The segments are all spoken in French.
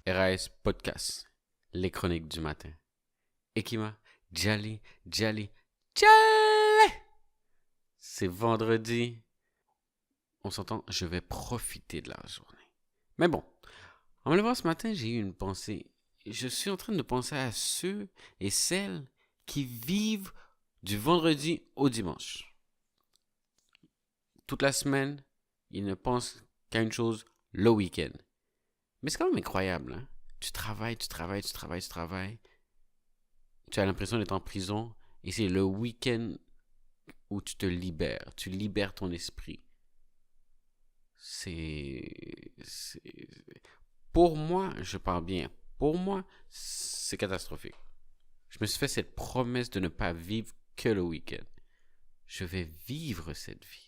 RAS Podcast, les chroniques du matin. Ekima, Jali. C'est vendredi. On s'entend, je vais profiter de la journée. Mais bon, en me levant ce matin, j'ai eu une pensée. Je suis en train de penser à ceux et celles qui vivent du vendredi au dimanche. Toute la semaine, ils ne pensent qu'à une chose, le week-end. Mais c'est quand même incroyable, hein? Tu travailles. Tu as l'impression d'être en prison et c'est le week-end où tu te libères. Tu libères ton esprit. Pour moi, je parle bien. Pour moi, c'est catastrophique. Je me suis fait cette promesse de ne pas vivre que le week-end. Je vais vivre cette vie.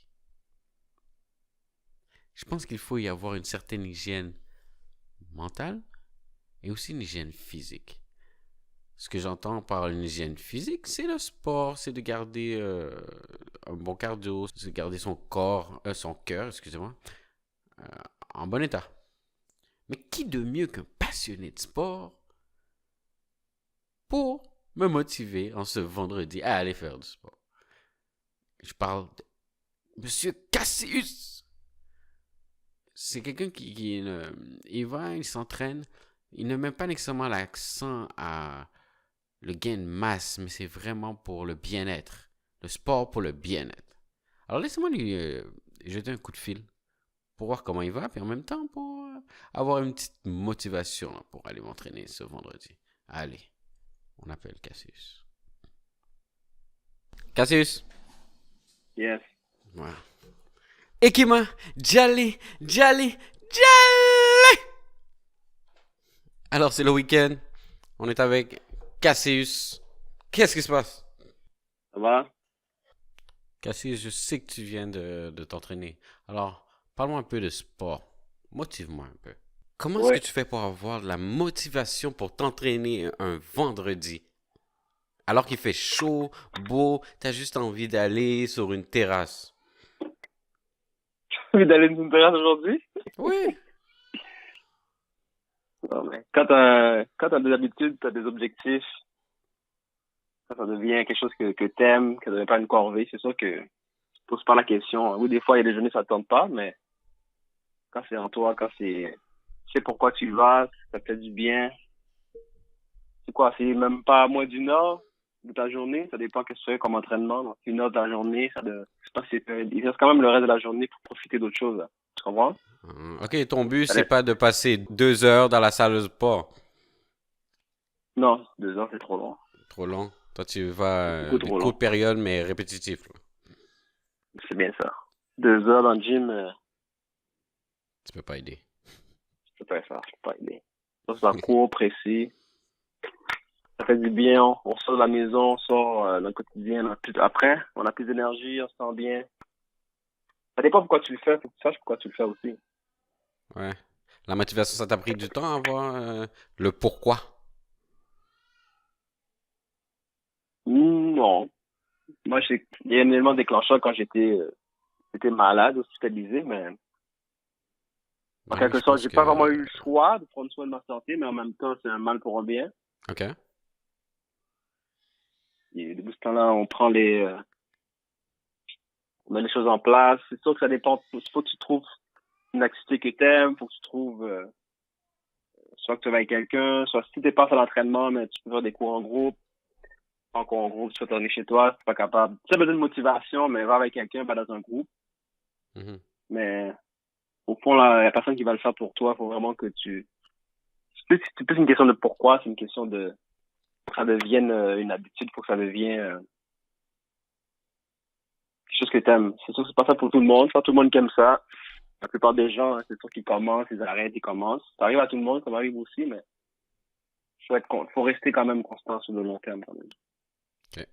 Je pense qu'il faut y avoir une certaine hygiène mentale et aussi une hygiène physique. Ce que j'entends par une hygiène physique, c'est le sport, c'est de garder un bon cardio, c'est de garder son cœur, en bon état. Mais qui de mieux qu'un passionné de sport pour me motiver en ce vendredi à aller faire du sport? Je parle de Monsieur Cassius. C'est quelqu'un il s'entraîne, il ne met pas nécessairement l'accent à le gain de masse, mais c'est vraiment pour le bien-être. Le sport pour le bien-être. Alors laissez-moi lui jeter un coup de fil pour voir comment il va, puis en même temps pour avoir une petite motivation là, pour aller m'entraîner ce vendredi. Allez, on appelle Cassius. Cassius? Yes. Voilà. Ekima, Jali. Alors c'est le week-end, on est avec Cassius. Qu'est-ce qui se passe? Ça va? Cassius, je sais que tu viens de t'entraîner. Alors, parle-moi un peu de sport. Motive-moi un peu. Comment est-ce que tu fais pour avoir de la motivation pour t'entraîner un vendredi? Alors qu'il fait chaud, beau, t'as juste envie d'aller sur une terrasse. Tu as envie d'aller sur une terrasse aujourd'hui? Oui. Non, mais quand t'as des habitudes, t'as des objectifs, ça devient quelque chose que t'aimes, que ça devient pas une corvée, c'est sûr que tu te poses pas la question. Oui, des fois, il y a des journées, ça te tente pas, mais quand c'est en toi, tu sais pourquoi tu y vas, ça te fait du bien. C'est quoi? C'est même pas moins d'une heure de ta journée, ça dépend que tu fais comme entraînement. Donc, une heure de ta journée, c'est pas si il reste quand même le reste de la journée pour profiter d'autre chose, là. Tu comprends? Ok, ton but, c'est pas de passer 2 heures dans la salle de sport. Non, 2 heures, c'est trop long. Trop long. Toi, tu vas Beaucoup des trop long. courtes périodes, mais répétitifs. Là. C'est bien ça. 2 heures dans le gym, Tu peux pas aider. je peux pas faire, je peux pas aider. Ça, c'est un cours précis. Ça fait du bien, on sort de la maison, on sort dans le quotidien. Après, on a plus d'énergie, on se sent bien. Ça dépend pourquoi tu le fais, faut que tu saches pourquoi tu le fais aussi. Ouais. La motivation, ça t'a pris du temps à voir le pourquoi? Non. Moi, il y a un élément déclencheur quand j'étais malade, hospitalisé, mais en quelque sorte, j'ai pas vraiment eu le choix de prendre soin de ma santé, mais en même temps, c'est un mal pour un bien. OK. Et depuis ce temps-là, on met les choses en place. C'est sûr que ça dépend. Il faut que tu trouves une activité que t'aimes, faut que tu trouves soit que tu vas avec quelqu'un, soit si t'es pas à l'entraînement, mais tu peux faire des cours en groupe. En cours en groupe, tu vas tourner chez toi, tu pas capable. Tu as besoin de motivation, mais va avec quelqu'un, va dans un groupe. Mm-hmm. Mais au fond, la personne qui va le faire pour toi, il faut vraiment que c'est plus une question de pourquoi, c'est une question de pour que ça devienne une habitude, pour que ça devienne quelque chose que t'aimes. C'est sûr que c'est pas ça pour tout le monde, c'est pas tout le monde qui aime ça. La plupart des gens, c'est sûr qu'ils commencent, ils arrêtent, ils commencent. Ça arrive à tout le monde, ça m'arrive aussi, mais faut rester quand même constant sur le long terme quand même. OK.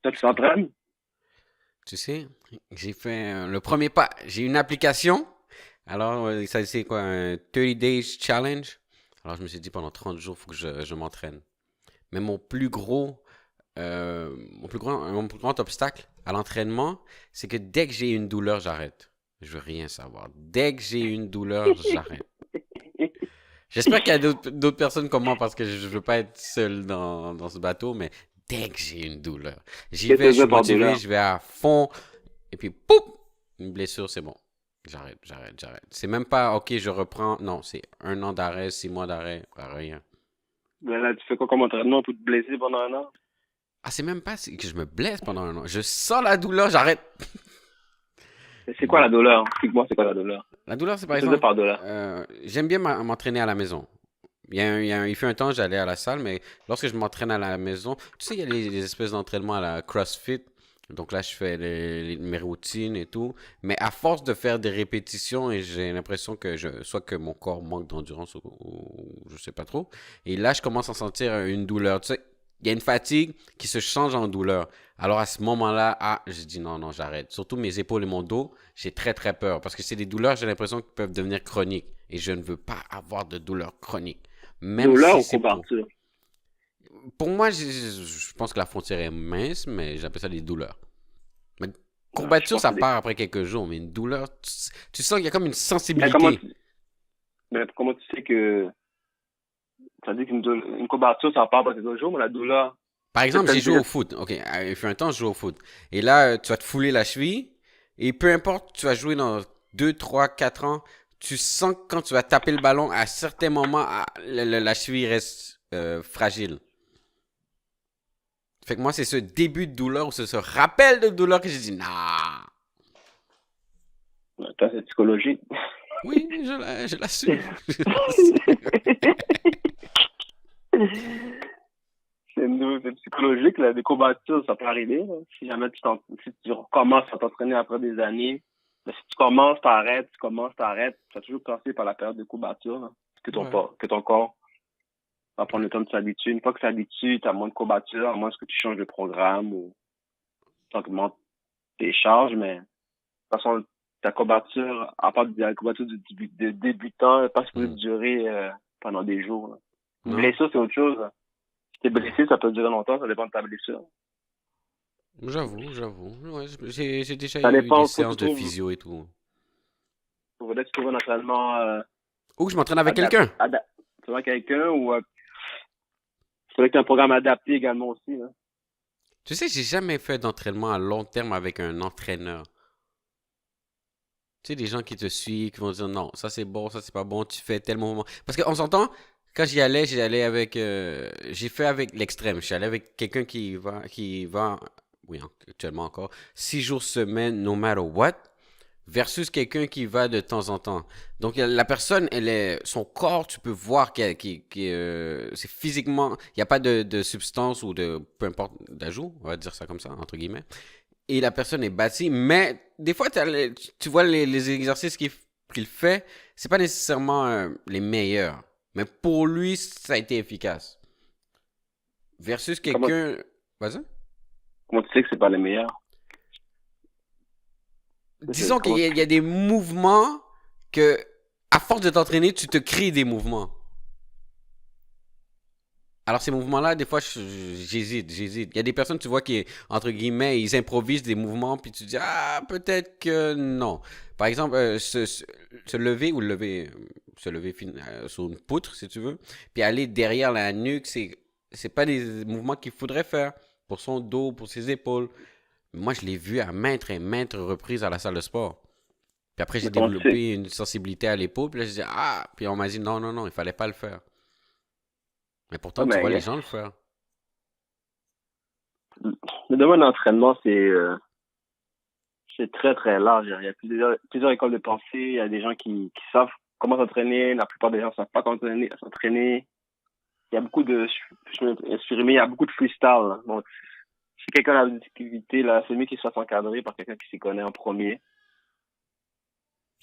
Toi, tu t'entraînes? Tu sais, j'ai fait le premier pas. J'ai une application. Alors, ça c'est quoi, un 30 Days Challenge. Alors, je me suis dit, pendant 30 jours, il faut que je m'entraîne. Mais mon plus gros mon plus grand obstacle à l'entraînement, c'est que dès que j'ai une douleur, j'arrête. Je veux rien savoir. Dès que j'ai une douleur, j'arrête. J'espère qu'il y a d'autres personnes comme moi parce que je veux pas être seul dans ce bateau, mais dès que j'ai une douleur, j'y Qu'est-ce que vais, tu je suis veux par motivé, douleur? je vais à fond, et puis pouf, une blessure, c'est bon. J'arrête. C'est même pas, ok, je reprends. Non, c'est 1 an d'arrêt, 6 mois d'arrêt, rien. Ben là, tu fais quoi comme entraînement pour te blesser pendant 1 an? Ah, c'est même pas que je me blesse pendant 1 an. Je sens la douleur, j'arrête. C'est quoi la douleur? Explique-moi, c'est quoi la douleur? La douleur, c'est par Qu'est-ce que tu veux exemple, par douleur? j'aime bien m'entraîner à la maison. Il fut un temps, j'allais à la salle, mais lorsque je m'entraîne à la maison, tu sais, il y a les espèces d'entraînement à la CrossFit. Donc là, je fais mes routines et tout. Mais à force de faire des répétitions, et j'ai l'impression que soit que mon corps manque d'endurance ou je sais pas trop. Et là, je commence à sentir une douleur. Tu sais, il y a une fatigue qui se change en douleur. Alors à ce moment-là, je dis non, non, j'arrête. Surtout mes épaules et mon dos, j'ai très très peur. Parce que c'est des douleurs, j'ai l'impression qu'ils peuvent devenir chroniques. Et je ne veux pas avoir de douleurs chroniques. Même Douleur si ou c'est courbature? pour moi, je pense que la frontière est mince, mais j'appelle ça des douleurs. Mais Ouais, je courbature, pense que ça c'est des... part après quelques jours, mais une douleur, tu sens qu'il y a comme une Mais comment sensibilité. tu, mais comment tu sais que... Ça dit qu'une courbature, ça part pas ces 2 jours, mais la douleur, Par c'est exemple, j'ai peut-être joué au dire... foot. OK, il fait un temps, je joue au foot. Et là, tu vas te fouler la cheville. Et peu importe, tu vas jouer dans 2, 3, 4 ans. Tu sens que quand tu vas taper le ballon, à certains moments, la cheville reste fragile. Fait que moi, c'est ce début de douleur ou ce rappel de douleur que j'ai dit, nah. Toi, c'est psychologique. Oui, je l'assume. Je l'assume. C'est psychologique, là, des courbatures, ça peut arriver, là. Si jamais si tu recommences à t'entraîner après des années, mais si tu commences, t'arrêtes, tu commences, t'arrêtes, tu vas toujours passer par la période de courbature, là, Ouais. que ton corps va prendre le temps de s'habituer. Une fois que tu t'habitues, tu as moins de courbatures, à moins que tu changes de programme ou tu augmentes tes charges, mais de toute façon, ta courbature, à part de la courbature de débutant, elle n'est pas supposée Hmm. durer pendant des jours, là. Une Non? blessure, c'est autre chose, là. Si t'es blessé, ça peut durer longtemps, ça dépend de ta blessure. J'avoue. Ouais, j'ai déjà Ça eu des dépend, faut que séances de physio et tout. faudrait que tu trouves un entraînement Ou que je m'entraîne avec quelqu'un. faudrait quelqu'un ou faudrait que tu aies un programme adapté également aussi, là. Tu sais, j'ai jamais fait d'entraînement à long terme avec un entraîneur. Tu sais, des gens qui te suivent, qui vont dire non, ça c'est bon, ça c'est pas bon, tu fais tel mouvement. Parce qu'on s'entend, quand j'y allais avec, j'ai fait avec l'extrême. Je suis allé avec quelqu'un qui va, oui, actuellement encore, 6 jours semaine, no matter what, versus quelqu'un qui va de temps en temps. Donc la personne, son corps, tu peux voir c'est physiquement, il n'y a pas de substance ou de, peu importe, d'ajout, on va dire ça comme ça, entre guillemets. Et la personne est bâtie, mais des fois, tu vois les exercices qu'il fait, c'est pas nécessairement les meilleurs. Mais pour lui, ça a été efficace. Versus Comment, quelqu'un. Vas-y. comment tu sais que c'est pas les meilleurs? Disons qu'il Comment y a des mouvements que, à force de t'entraîner, tu te crées des mouvements. Alors ces mouvements-là, des fois, j'hésite. Il y a des personnes, tu vois, qui, entre guillemets, ils improvisent des mouvements, puis tu dis, ah, peut-être que non. Par exemple, se lever ou se lever sur une poutre, si tu veux, puis aller derrière la nuque, c'est pas des mouvements qu'il faudrait faire pour son dos, pour ses épaules. Moi, je l'ai vu à maintes et maintes reprises à la salle de sport. Puis après, j'ai mais comment tu sais? développé une sensibilité à l'épaule, puis là, je dis, ah, puis on m'a dit, non, non, non, il fallait pas le faire. Mais Ouais, pourtant, tu vois les gens le faire. le domaine d'entraînement, c'est très, très large. Il y a plusieurs écoles de pensée. Il y a des gens qui savent comment s'entraîner. La plupart des gens ne savent pas comment s'entraîner. Il y a beaucoup je vais m'exprimer, il y a beaucoup de freestyle, là. Donc, si quelqu'un a des difficultés, là, c'est mieux qu'il soit encadré par quelqu'un qui s'y connaît en premier.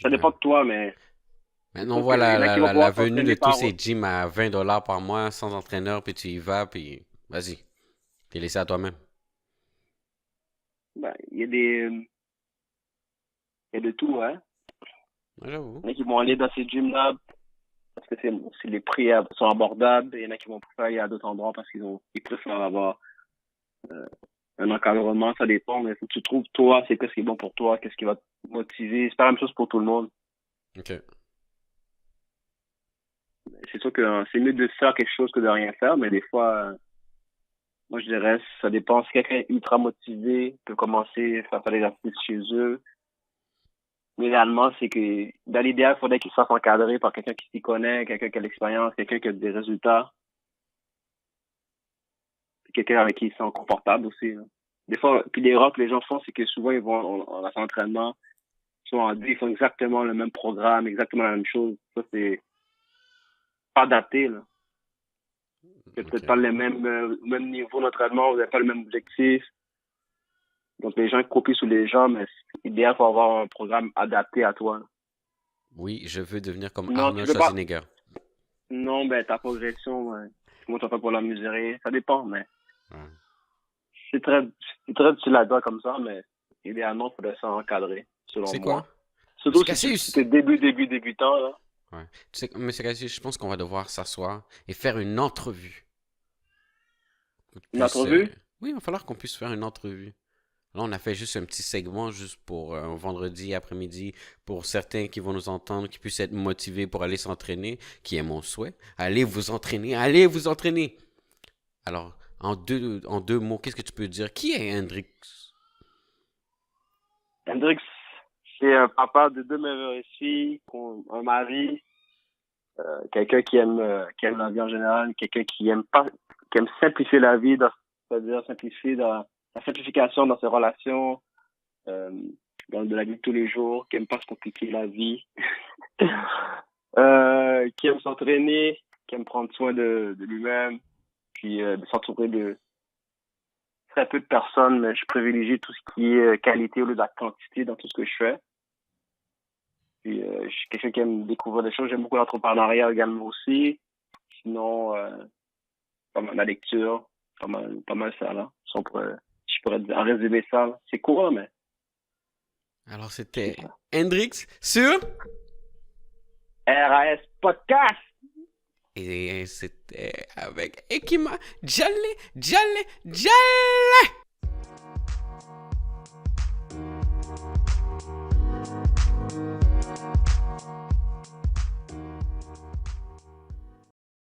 Ça Ouais. dépend de toi, mais c'est Maintenant, on sûr voit qu'il y en a qui vont la pouvoir venue de s'entraîner tous par... ces gyms à 20 $ par mois sans entraîneur, puis tu y vas, puis vas-y, t'es laissé à toi-même. Ben, il y a de tout, hein. Ouais, j'avoue. Il y en a qui vont aller dans ces gyms-là parce que les prix sont abordables. Il y en a qui vont préférer aller à d'autres endroits parce ils préfèrent avoir un encadrement, ça dépend, mais il faut que tu trouves toi, c'est qu'est-ce qui est bon pour toi, qu'est-ce qui va te motiver. C'est pas la même chose pour tout le monde. Ok. C'est sûr que c'est mieux de faire quelque chose que de rien faire, mais des fois, moi je dirais, ça dépend. Si quelqu'un est ultra motivé, peut commencer à faire des exercices chez eux. Mais idéalement, c'est que dans l'idéal, il faudrait qu'il soit encadré par quelqu'un qui s'y connaît, quelqu'un qui a de l'expérience, quelqu'un qui a des résultats, quelqu'un avec qui ils sont confortables aussi, là. Des fois, puis l'erreur que les gens font, c'est que souvent ils vont en entraînement, soit en deux, ils font exactement le même programme, exactement la même chose. Ça, c'est pas adapté, là. C'est peut-être pas Ok. le même niveau d'entraînement, vous n'avez pas le même objectif. Donc, les gens copient sur les gens, mais c'est idéal pour avoir un programme adapté à toi, là. Oui, je veux devenir comme Non, tu Arnold peux pas. Schwarzenegger. Non, ben, ta progression, ouais. Comment tu vas faire pour la mesurer? Ça dépend, mais Ouais. c'est très, c'est très utile à dire comme ça, mais idéalement, il faudrait s'encadrer, selon C'est quoi? moi. Surtout Monsieur si Cassius! t'es débutant, là. Ouais. Tu sais, Monsieur Cassius, je pense qu'on va devoir s'asseoir et faire une entrevue. Qu'on Une puisse, entrevue? Oui, il va falloir qu'on puisse faire une entrevue. Là, on a fait juste un petit segment, juste pour un vendredi après-midi, pour certains qui vont nous entendre, qui puissent être motivés pour aller s'entraîner, qui est mon souhait. Allez vous entraîner, allez vous entraîner. Alors, en deux mots, qu'est-ce que tu peux dire? Qui est Hendrix? Hendrix, c'est un papa de deux merveilleuses filles, un mari, quelqu'un qui aime la vie en général, quelqu'un qui aime pas, qui aime simplifier la vie, c'est-à-dire simplifier dans la simplification dans ses relations, euh, dans de la vie de tous les jours, qui aime pas se compliquer la vie, qui aime s'entraîner, qui aime prendre soin de lui-même, puis de s'entourer de très peu de personnes, mais je privilégie tout ce qui est qualité au lieu de la quantité dans tout ce que je fais. Puis je suis quelqu'un qui aime découvrir des choses. J'aime beaucoup l'entrepreneuriat également aussi. Sinon, pas mal la lecture, pas mal ça là. Si on pourrait, je pourrais en résumer ça, là. C'est court, mais Alors, c'est c'était ça. Hendrix sur... RAS Podcast! Et c'était avec Ekima Djale, Djale, Djale!